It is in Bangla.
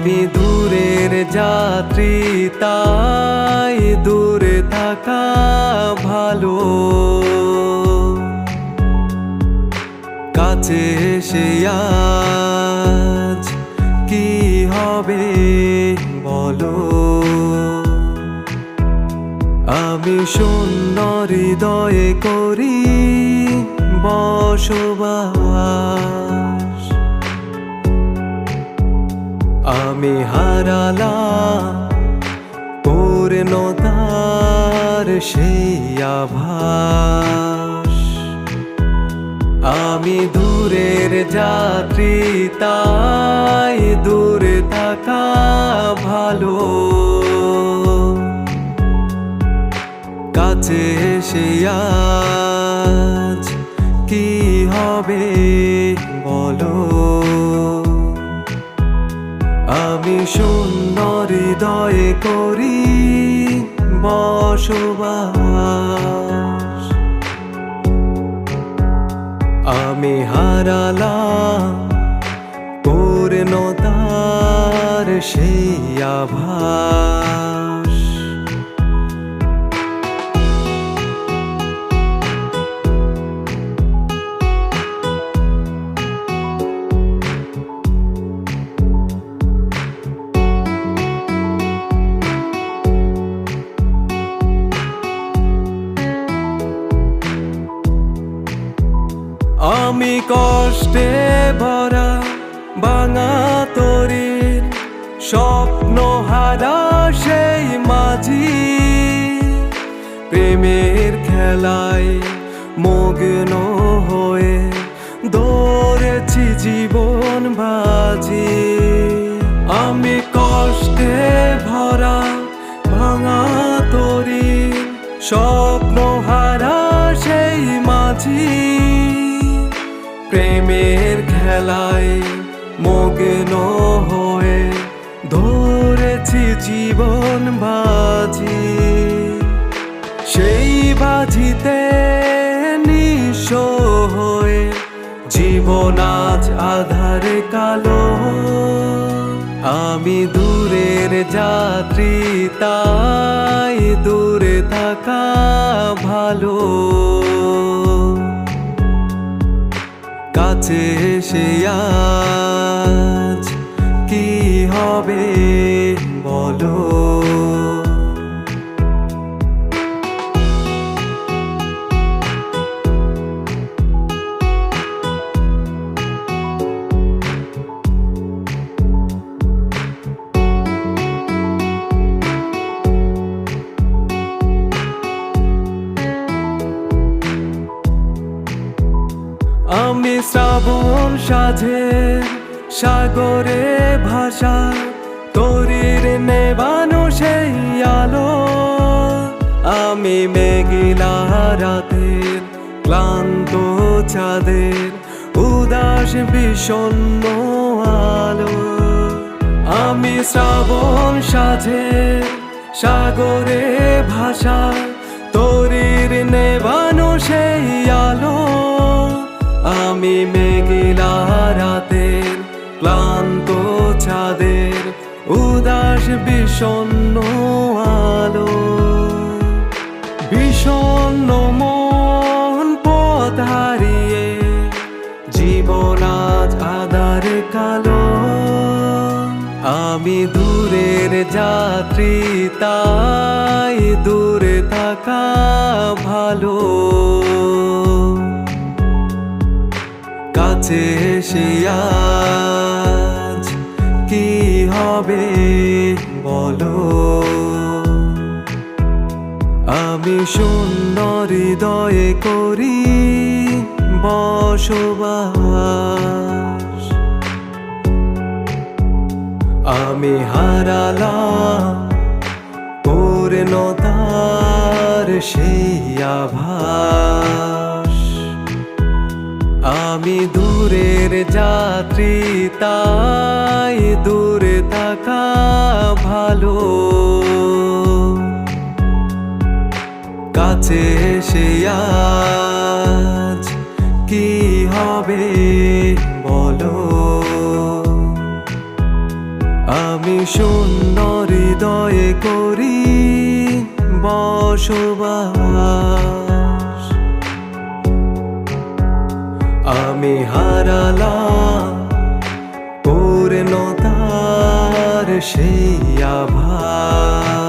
আমি দূরের যাত্রী, তাই দূরে থাকা ভালো। কাছে এসে আজ কি হবে বলো। আমি শূন্য হৃদয়ে করি বসবাস। আমি হারালাম পূর্ণতার সেই আভাস। আমি দূরের যাত্রী, তাই দূরে থাকা ভালো। কাছে এসে আজ কি হবে বলো। আমি শূন্য হৃদয়ে করি বসবাস। আমি হারালাম পূর্ণতার সেই আভাস। আমি কষ্টে ভরা ভাঙা তরির স্বপ্ন হারা সেই মাঝি। প্রেমের খেলায় মগ্ন হয়ে দৌড়েছি জীবন বাজি। আমি কষ্টে ভরা ভাঙা তরির স্বপ্ন হারা সেই মাঝি। প্রেমের খেলায় মগ্ন হয়ে ধরেছি জীবন বাজি। সেই বাজিতে নিঃস্ব হয়ে জীবন আজ আধারে কালো। আমি দূরের যাত্রী, তাই দূরে থাকা ভালো। কাছে এসে আজ কি হবে বলো। আমি শ্রাবণ সাজের সাগরে ভাষা, তরির নেবানো সেই আলো। আমি মেঘলা রাতের ক্লান্ত চাঁদের উদাস বিষণ্ণ আলো। আমি শ্রাবণ সাজের সাগরে ভাষা, তরির নেবানো সেই আলো। আমি মেঘলা রাতের ক্লান্ত চাঁদের উদাস বিষণ্ণ আলো। বিষণ্ণ মন পথ হারিয়ে জীবন আজ আধার কালো। আমি দূরের যাত্রী, তাই দূরে থাকা ভালো। কাছে এসে আজ কি হবে বলো। আমি শূন্য হৃদয়ে করি বসবাস। আমি হারালাম পূর্ণতার সেই আভাস। আমি দূরের যাত্রী, তাই দূরে থাকা ভালো। কাছে এসে আজ কি হবে বলো। আমি সুন্দর হৃদয়ে করি বসবাস। আমি হারালাম পূর্ণতার সেই আভাস।